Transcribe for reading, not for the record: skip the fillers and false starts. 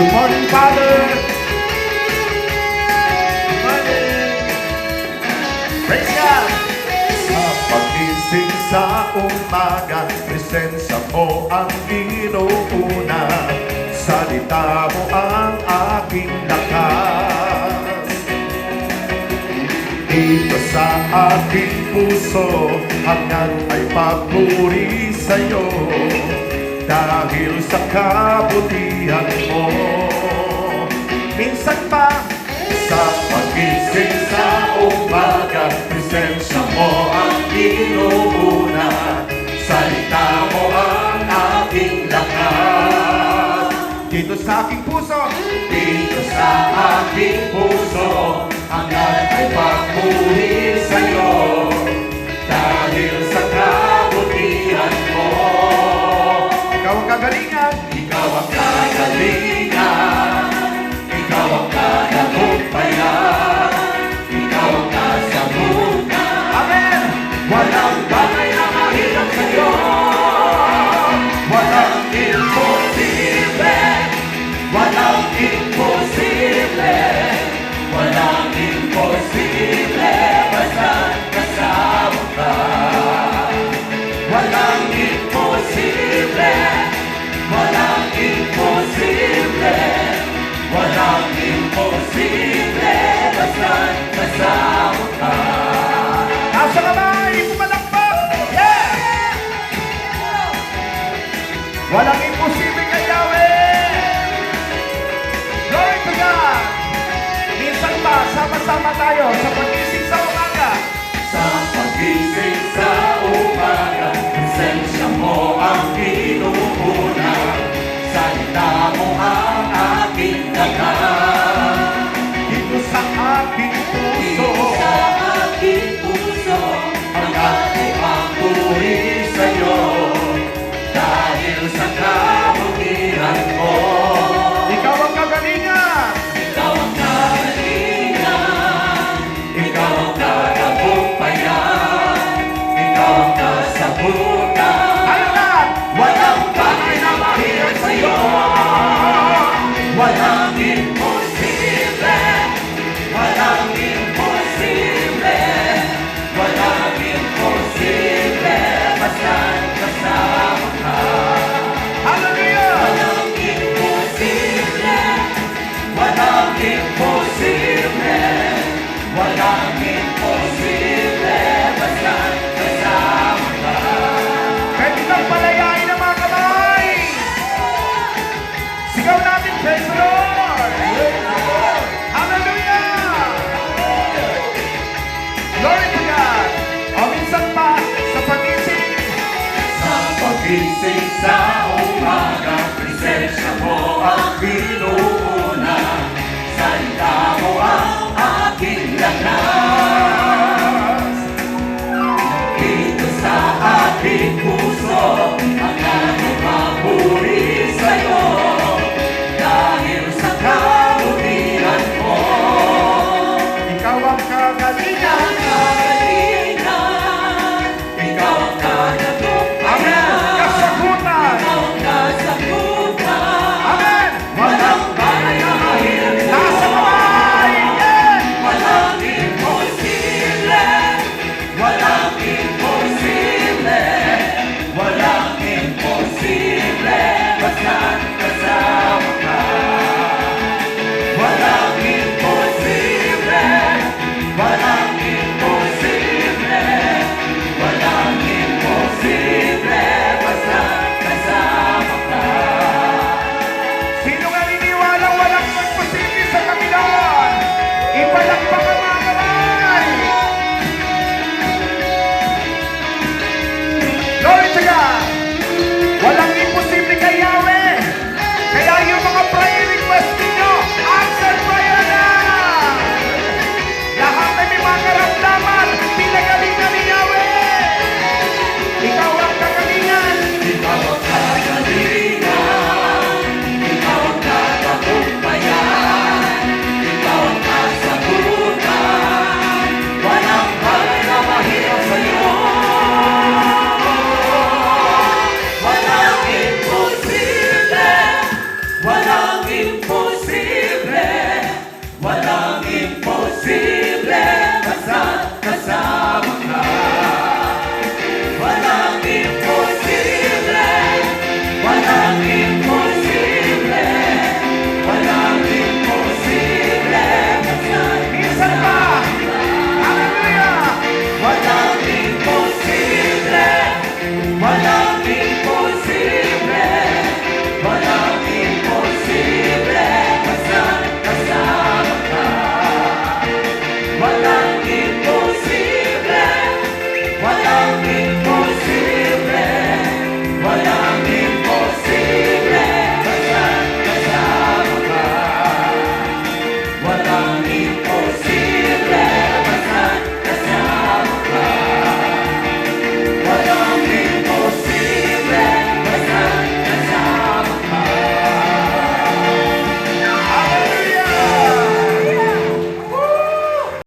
Good morning, Father. Good morning. Praise God. Sa pagising sa umaga, presensya mo ang inuuna. Salita mo ang aking lakas. Dito sa aking puso, hangad ay papuri sa'yo. Dahil sa kabutihan mo, minsan pa sa pagising sa umaga, presensya mo ang inuuna. Salita mo ang aking lakas. Dito sa aking puso, dito sa aking puso, hangad ay papuri sa'yo. Dahil sa kabutihan mo, ikaw ang kagalingan, ikaw ang kagalingan, ikaw ang katagumpayan, ikaw ang kasabutan. Amen! Walang bagay na mahirap sa'yo, walang imposible, walang imposible, walang imposible, basta kasama ka. Walang imposible, walang imposible, walang imposible, basta kasama ka. Nasa kamay, pumalakpak! Yeah! Walang imposible kay Yahweh! Glory to God! Minsan pa, sama-sama tayo sa pagising sa umaga. Sa pagising sa umaga, presensya mo ang inuuna. Salita mo ang aking lakas. Dito sa aking puso, hangad ay papuri sa'yo. Dahil sa kabutihan mo, ikaw ang kagalingan, ikaw ang kagalingan, ikaw ang katagumpayan, ikaw ang kasabutan. Walang bagay na mahirap sa'yo, walang imposible, walang imposible, walang imposible, basta kasama ka. Hallelujah! Walang imposible, walang imposible, walang imposible, basta kasama ka. Pwede kang palayain ang mga kamay. Sigaw natin, praise the Lord! Hallelujah! Glory to God! O minsan pa, sa pagising. Sa pagising sa umaga, presensya mo ang inuuna.